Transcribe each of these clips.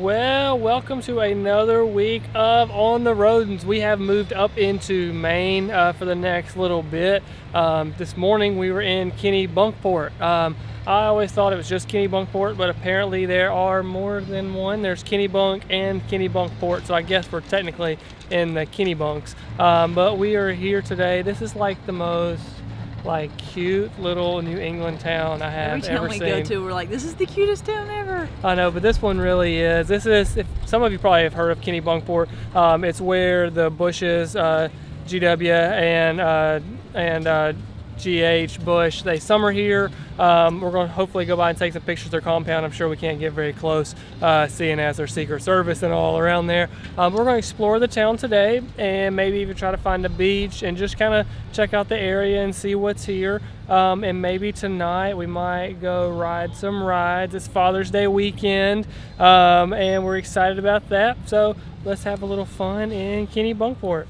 Well, welcome to another week of On the Rodens. We have moved up into Maine for the next little bit. This morning we were in Kennybunkport. I always thought it was just Kennybunkport, but apparently there are more than one. There's Kennybunk and Kennybunkport, so I guess we're technically in the Kennybunks. But we are here today. This is like the most cute little New England town I have ever seen. Every town we go to, we're like, this is the cutest town ever. I know, but this one really is. This is, if some of you probably have heard of Kennybunkport, it's where the Bushes, GW and GH Bush, they summer here. We're going to hopefully go by and take some pictures of their compound. I'm sure we can't get very close, seeing as their Secret Service and all around there. We're going to explore the town today and maybe even try to find a beach and just kind of check out the area and see what's here. And maybe tonight we might go ride some rides. It's Father's Day weekend, and we're excited about that. So let's have a little fun in Kennybunkport.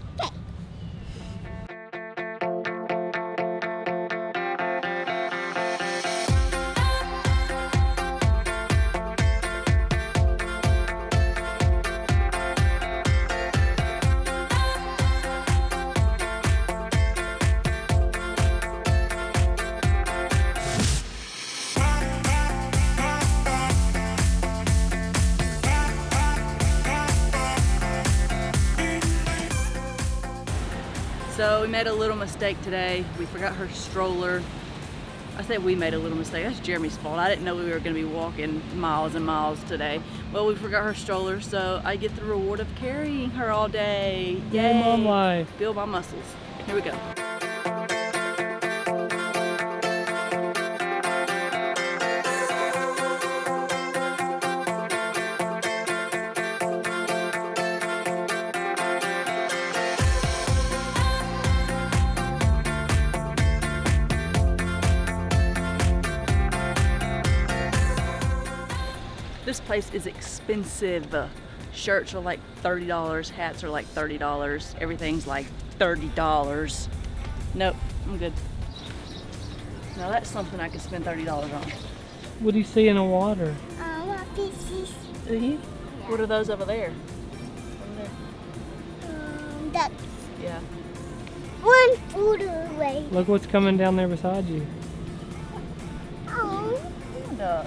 So we made a little mistake today. We forgot her stroller. I say we made a little mistake. That's Jeremy's fault. I didn't know we were going to be walking miles and miles today. Well, we forgot her stroller, so I get the reward of carrying her all day. Yay! Mom life. Build my muscles. Here we go. This place is expensive. Shirts are like $30, hats are like $30, everything's like $30. Nope, I'm good. Now that's something I could spend $30 on. What do you see in the water? Fishes. What are those over there? Over there. Ducks. Yeah. One foot away. Look what's coming down there beside you. Oh. Duck.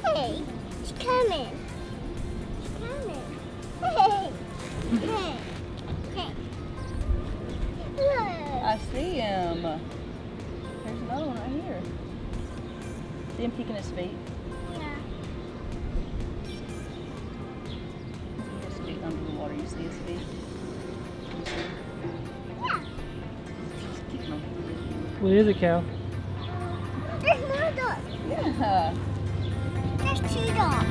Hey, it's coming. It's coming. Hey. Hey. Hey. Look. I see him. There's another one right here. See him kicking his feet? Yeah. His feet under the water. You see his feet? Yeah. He's kicking them. What is it, Cal? There's more dogs. Yeah. There's two dogs.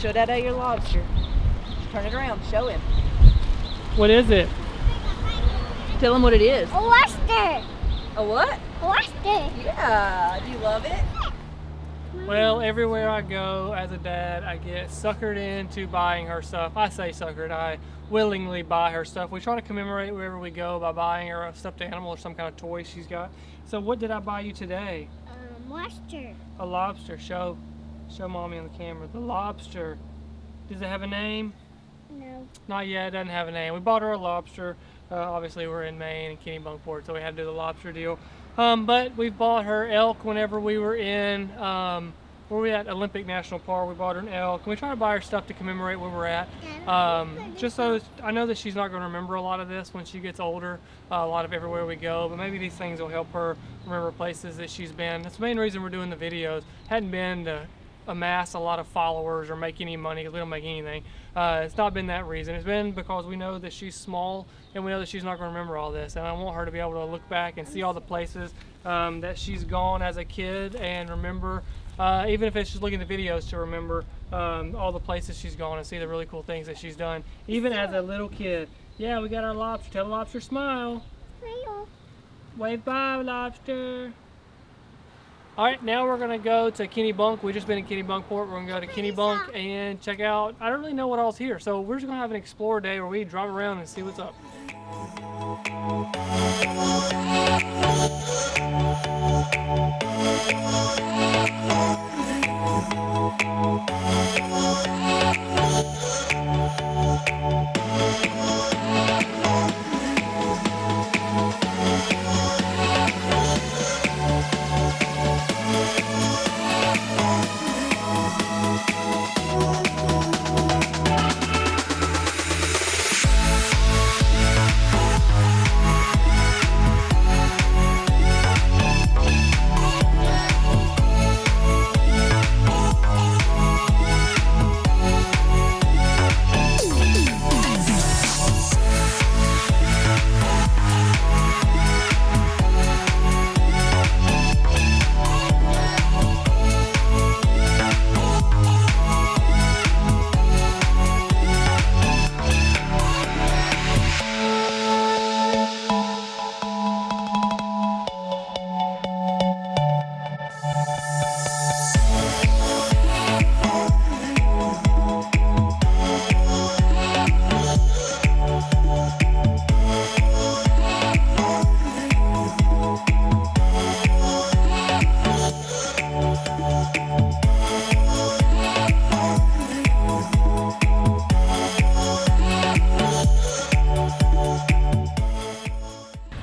Show Dada your lobster. Turn it around. Show him. What is it? Tell him what it is. A lobster. A what? A lobster. Yeah. Do you love it? Well, everywhere I go as a dad, I get suckered into buying her stuff. I say suckered, I willingly buy her stuff. We try to commemorate wherever we go by buying her a stuffed animal or some kind of toy she's got. So what did I buy you today? Lobster. A lobster. Show Mommy on the camera. The lobster. Does it have a name? No. Not yet. It doesn't have a name. We bought her a lobster. Obviously, we're in Maine and Kennybunkport, so we had to do the lobster deal. But we bought her elk whenever we were in, where we at Olympic National Park. We bought her an elk. And we try to buy her stuff to commemorate where we're at. Just so I know that she's not going to remember a lot of this when she gets older, a lot of everywhere we go, but maybe these things will help her remember places that she's been. That's the main reason we're doing the videos. Hadn't been to amass a lot of followers or make any money, because we don't make anything. It's not been that reason. It's been because we know that she's small and we know that she's not going to remember all this. And I want her to be able to look back and see all the places that she's gone as a kid and remember, even if it's just looking at the videos, to remember all the places she's gone and see the really cool things that she's done, even as a little kid. Yeah, we got our lobster. Tell the lobster smile. Wave bye, lobster. All right, now we're gonna go to Kennybunk. We've just been in Kennybunkport. We're gonna go to Kennybunk and check out, I don't really know what all's here. So we're just gonna have an explore day where we drive around and see what's up.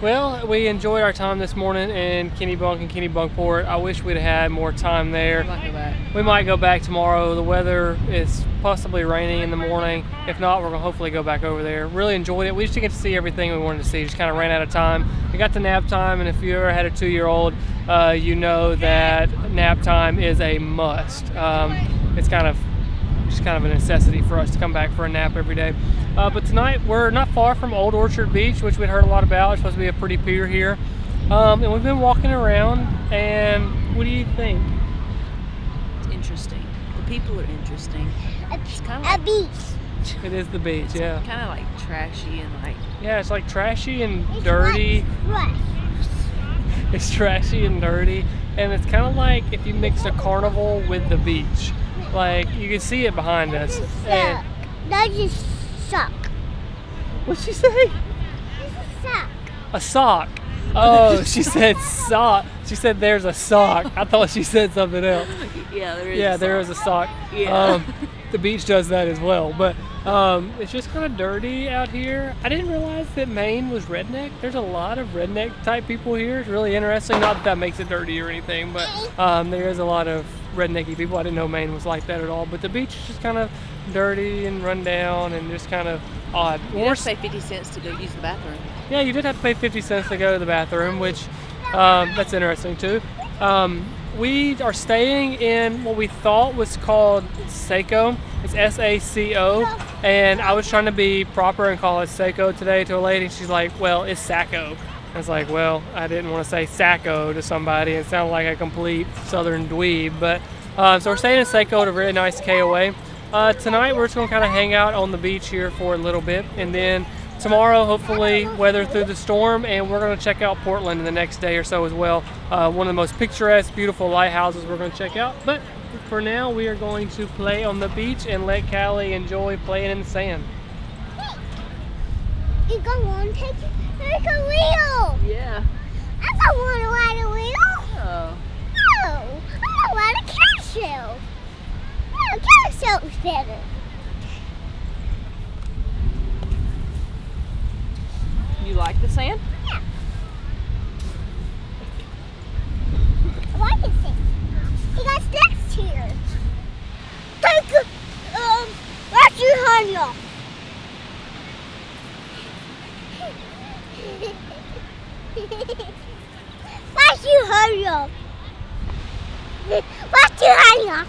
Well, we enjoyed our time this morning in Kennybunk and Kennybunkport. I wish we'd have had more time there. We might go back. We might go back tomorrow. The weather is possibly raining in the morning. If not, we're going to hopefully go back over there. Really enjoyed it. We just didn't get to see everything we wanted to see. Just kind of ran out of time. We got to nap time, and if you ever had a 2-year-old, you know that nap time is a must. It's kind of a necessity for us to come back for a nap every day. But tonight we're not far from Old Orchard Beach, which we'd heard a lot about. It's supposed to be a pretty pier here. And we've been walking around, and what do you think? It's interesting. The people are interesting. It's kind of A beach. It is the beach, yeah. kind of like trashy and like. Yeah, it's like trashy and dirty. It's trashy and dirty, and it's kind of like if you mixed a carnival with the beach. Like, you can see it behind us. And That just suck. what'd she say? Suck. A sock. Oh, she said sock. She said there's a sock. I thought she said something else. Yeah, there is. Yeah, a there song. is a sock. Yeah. The beach does that as well, but it's just kind of dirty out here. I didn't realize that Maine was redneck. There's a lot of redneck type people here. It's really interesting. Not that that makes it dirty or anything, but there is a lot of rednecky people. I didn't know Maine was like that at all, but the beach is just kind of dirty and run down and just kind of odd. You have to pay 50 cents to go use the bathroom. Yeah, you did have to pay 50 cents to go to the bathroom, which that's interesting too. We are staying in what we thought was called Saco. It's S-A-C-O, and I was trying to be proper and call it Saco today to a lady. She's like, well, it's Sacco. I was like, well, I didn't want to say Sacco to somebody. It sounded like a complete southern dweeb, but so we're staying in Saco at a really nice KOA. Tonight we're just going to kind of hang out on the beach here for a little bit, and then tomorrow hopefully weather through the storm, and we're going to check out Portland in the next day or so as well. One of the most picturesque, beautiful lighthouses we're going to check out. But for now we are going to play on the beach and let Cali enjoy playing in the sand. You don't want to take a wheel. Yeah. I don't want to ride a wheel. Oh. No, I don't ride a carousel. No, carousel's better. You like the sand? Yeah. I like it. You got snacks here. Take a, where's your honey off? Why'd you hurry up? Why'd you hurry up?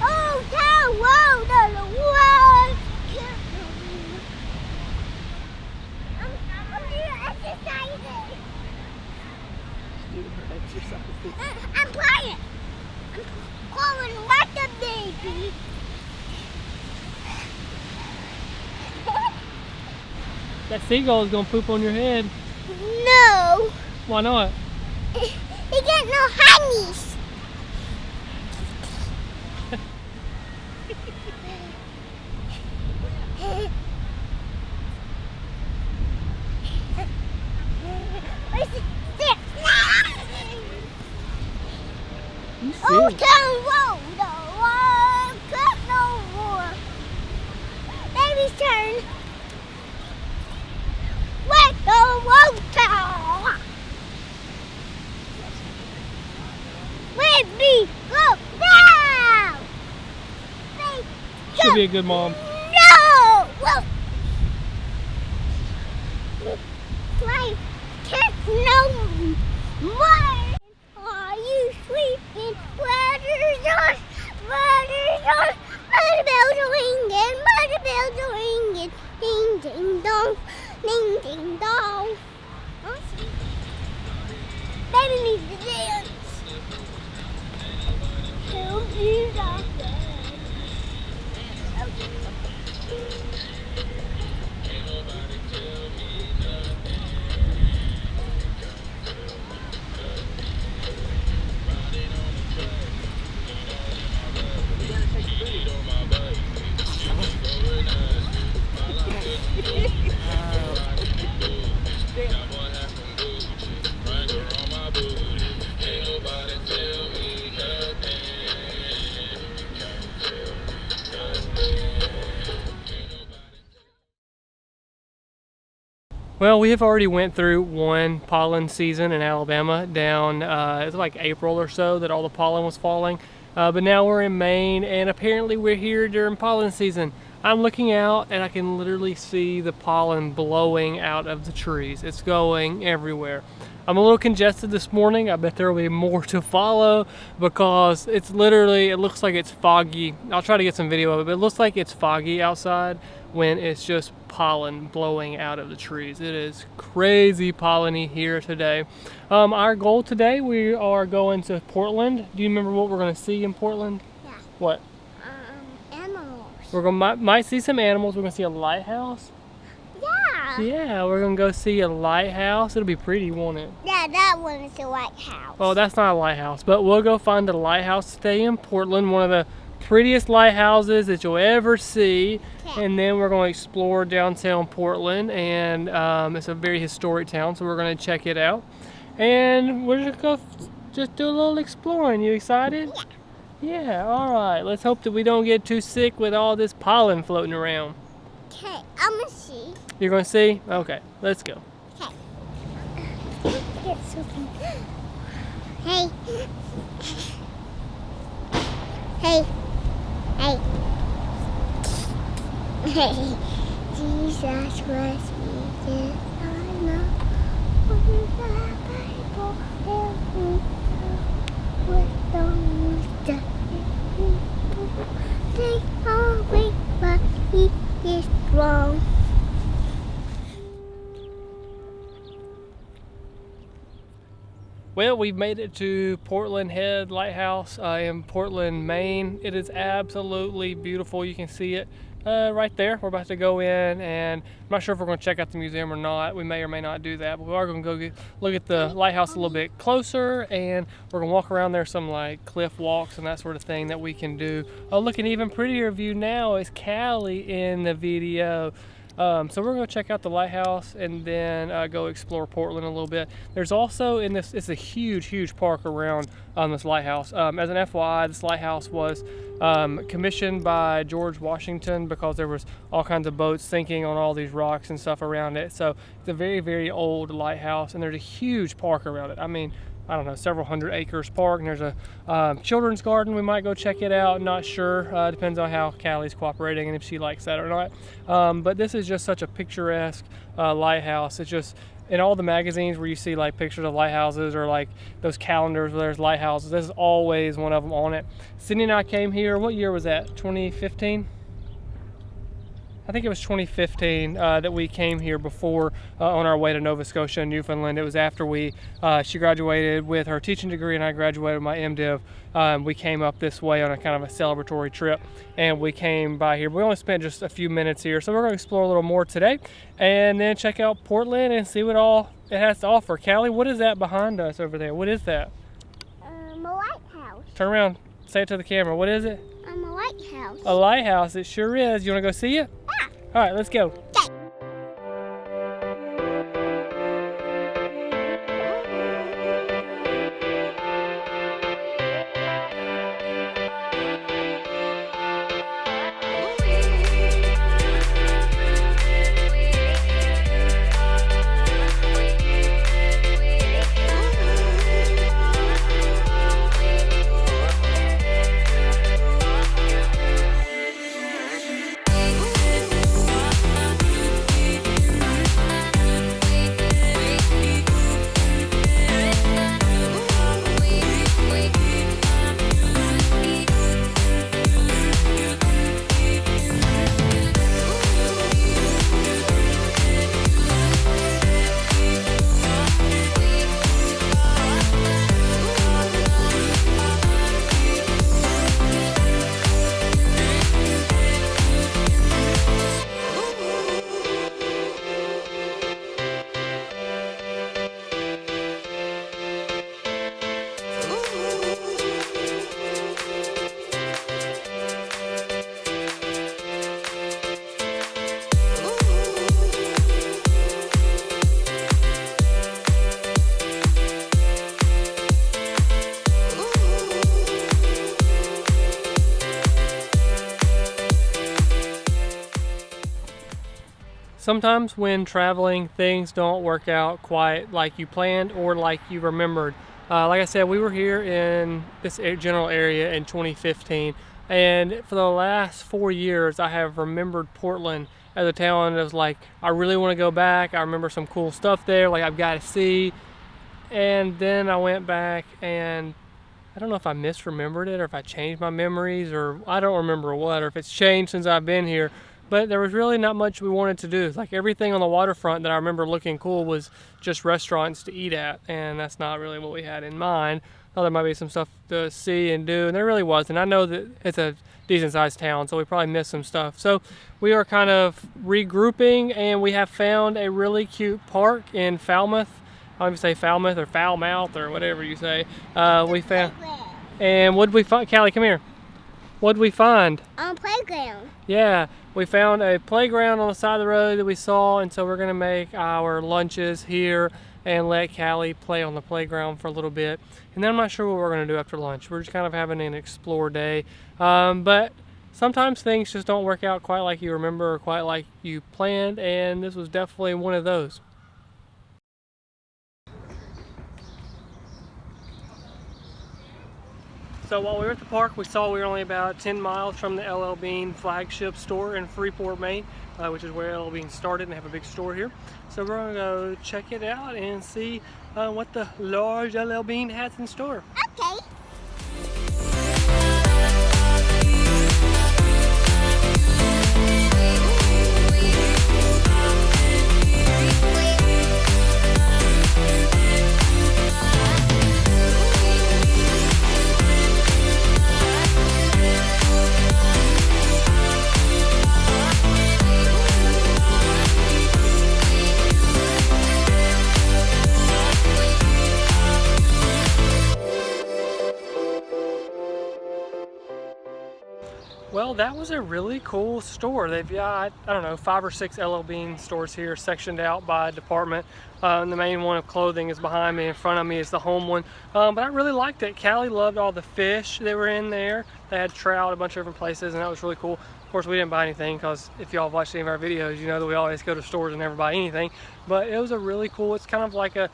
Oh, down, whoa, whoa. I'm doing exercises. I'm playing. I'm going like a baby. That seagull is gonna poop on your head. No. Why not? He got no honeys. You Oh, serious? down road, cut no more. Baby's turn. Let the water. Baby, go down. Baby, Should be a good mom. no. Whoa. Like, can't no more. Are you sleeping? Water's on, water's on. Mother bells are ringing, mother bells are ringing. Ding, ding, dong, ding, ding, dong. Baby needs to dance. Help you dance. Well, we have already went through one pollen season in Alabama down, it was like April or so that all the pollen was falling. But now we're in Maine and apparently we're here during pollen season. I'm looking out and I can literally see the pollen blowing out of the trees. It's going everywhere. I'm a little congested this morning. I bet there will be more to follow because it's literally, it looks like it's foggy. I'll try to get some video of it, but it looks like it's foggy outside when it's just pollen blowing out of the trees. It is crazy polleny here today. Our goal today, we are going to Portland. Do you remember what we're going to see in Portland? Yeah. What? Animals. We're going might see some animals. We're going to see a lighthouse. Yeah. Yeah, we're going to go see a lighthouse. It'll be pretty, won't it? Yeah, that one is the lighthouse. Well, that's not a lighthouse, but we'll go find a lighthouse today in Portland, one of the prettiest lighthouses that you'll ever see. Okay. And then we're going to explore downtown Portland, and it's a very historic town, so we're going to check it out. And we're just going to just do a little exploring. You excited? Yeah. Yeah, all right. Let's hope that we don't get too sick with all this pollen floating around. Okay, I'm gonna see. You're going to see? Okay, let's go. Okay. Get something. Hey. Hey. Hey. Hey. Jesus was Jesus. I know. What is that Bible? With the they are weak, but he is strong. Well, we've made it to Portland Head Lighthouse in Portland, Maine. It is absolutely beautiful. You can see it right there. We're about to go in, and I'm not sure if we're going to check out the museum or not. We may or may not do that, but we are going to go look at the lighthouse a little bit closer, and we're going to walk around there, some like cliff walks and that sort of thing that we can do. Oh, look, an even prettier view now is Cali in the video. So we're going to check out the lighthouse and then go explore Portland a little bit. There's also in this, it's a huge park around this lighthouse. As an FYI, this lighthouse was commissioned by George Washington because there was all kinds of boats sinking on all these rocks and stuff around it. So it's a very old lighthouse, and there's a huge park around it. I mean, I don't know, several hundred acres park, and there's a children's garden. We might go check it out, not sure. Depends on how Callie's cooperating and if she likes that or not. But this is just such a picturesque lighthouse. It's just, in all the magazines where you see like pictures of lighthouses or like those calendars where there's lighthouses, this is always one of them on it. Sydney and I came here, what year was that, 2015? I think it was 2015 that we came here before on our way to Nova Scotia and Newfoundland. It was after she graduated with her teaching degree and I graduated with my MDiv. We came up this way on a kind of a celebratory trip, and we came by here. We only spent just a few minutes here, so we're going to explore a little more today and then check out Portland and see what all it has to offer. Callie, what is that behind us over there? What is that? A lighthouse. Turn around, say it to the camera. What is it? A lighthouse. A lighthouse, it sure is. You want to go see it? Yeah. All right, let's go. Okay. Sometimes when traveling, things don't work out quite like you planned or like you remembered. Like I said, we were here in this general area in 2015, and for the last 4 years, I have remembered Portland as a town that was like, I really want to go back. I remember some cool stuff there, like I've got to see. And then I went back, and I don't know if I misremembered it or if I changed my memories, or I don't remember what, or if it's changed since I've been here. But there was really not much we wanted to do. Like everything on the waterfront that I remember looking cool was just restaurants to eat at, and that's not really what we had in mind. Thought there might be some stuff to see and do, and there really wasn't. I know that it's a decent sized town, so we probably missed some stuff. So we are kind of regrouping, and we have found a really cute park in Falmouth. I don't even say Falmouth or Foulmouth or whatever you say. We found, and what'd we find? Callie, come here. What'd we find? On playground. Yeah, we found a playground on the side of the road that we saw, and so we're gonna make our lunches here and let Callie play on the playground for a little bit. And then I'm not sure what we're gonna do after lunch. We're just kind of having an explore day. But sometimes things just don't work out quite like you remember or quite like you planned, and this was definitely one of those. So while we were at the park, we saw we were only about 10 miles from the LL Bean flagship store in Freeport, Maine, which is where LL Bean started, and they have a big store here. So we're going to go check it out and see what the large LL Bean has in store. Okay. Well, that was a really cool store. They've got, I don't know, 5 or 6 LL Bean stores here sectioned out by department. And the main one of clothing is behind me. In front of me is the home one. But I really liked it. Callie loved all the fish that were in there. They had trout, a bunch of different places, and that was really cool. Of course, we didn't buy anything because if y'all have watched any of our videos, you know that we always go to stores and never buy anything. But it was a really cool, it's kind of like a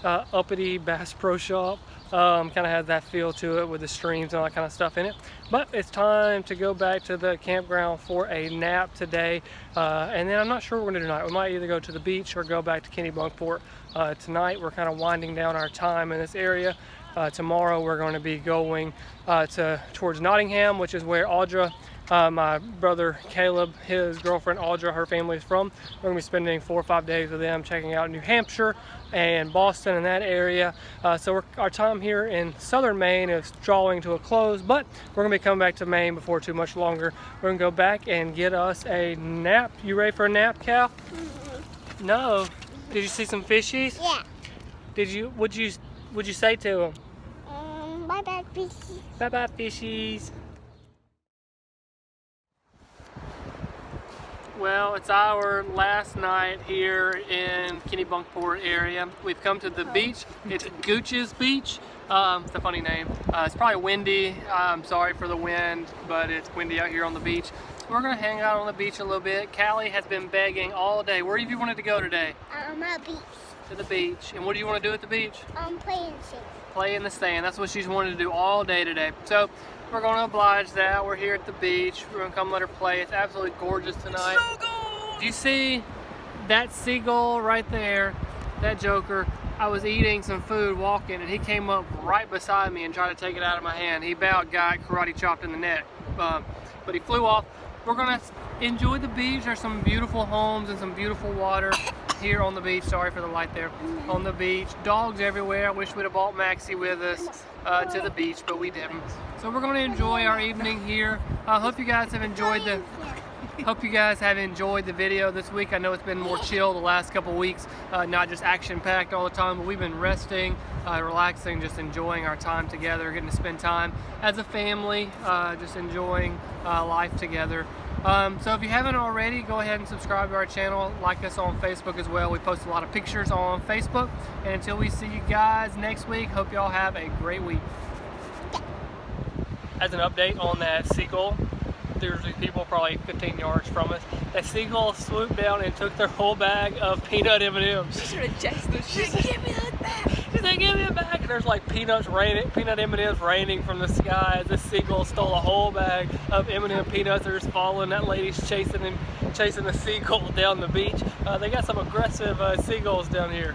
uppity Bass Pro Shop. Kind of has that feel to it with the streams and all that kind of stuff in it. But it's time to go back to the campground for a nap today. And then I'm not sure what we're gonna do tonight. We might either go to the beach or go back to Kennybunkport. Tonight we're kind of winding down our time in this area. Tomorrow we're going to be going towards Nottingham, which is where Audra, my brother Caleb, his girlfriend Audra, her family is from. We're going to be spending 4 or 5 days with them, checking out New Hampshire and Boston in that area. So our time here in southern Maine is drawing to a close, but we're going to be coming back to Maine before too much longer. We're going to go back and get us a nap. You ready for a nap, Cal? Mm-hmm. No. Did you see some fishies? Yeah. What'd you say to them? Bye bye, fishies. Bye bye, fishies. Well, it's our last night here in Kennybunkport area. We've come to the beach. It's Gooch's Beach. It's a funny name. It's probably windy. I'm sorry for the wind, but it's windy out here on the beach. So we're gonna hang out on the beach a little bit. Callie has been begging all day. Where have you wanted to go today? A beach. To the beach. And what do you want to do at the beach? Playing sand. Play in the sand. That's what she's wanted to do all day today. So we're going to oblige that. We're here at the beach. We're going to come let her play. It's absolutely gorgeous tonight. Do you see that seagull right there? That joker. I was eating some food walking and he came up right beside me and tried to take it out of my hand. He about got karate chopped in the neck, but he flew off. We're going to enjoy the beach. There's some beautiful homes and some beautiful water here on the beach. Sorry for the light there. On the beach. Dogs everywhere. I wish we'd have brought Maxie with us to the beach, but we didn't. So we're going to enjoy our evening here. I hope you guys have enjoyed the video this week. I know it's been more chill the last couple weeks, not just action-packed all the time, but we've been resting, relaxing, just enjoying our time together, getting to spend time as a family, just enjoying life together. So if you haven't already, go ahead and subscribe to our channel, like us on Facebook as well. We post a lot of pictures on Facebook. And until we see you guys next week, hope y'all have a great week. As an update on that seagull, there's these people probably 15 yards from us. That seagull swooped down and took their whole bag of peanut M&Ms. She should have chased those shit. Give me that back. She's like, give me it back. And there's like peanut M&Ms raining from the sky as this seagull stole a whole bag of M&M peanuts. They're just following that lady's chasing the seagull down the beach. They got some aggressive seagulls down here.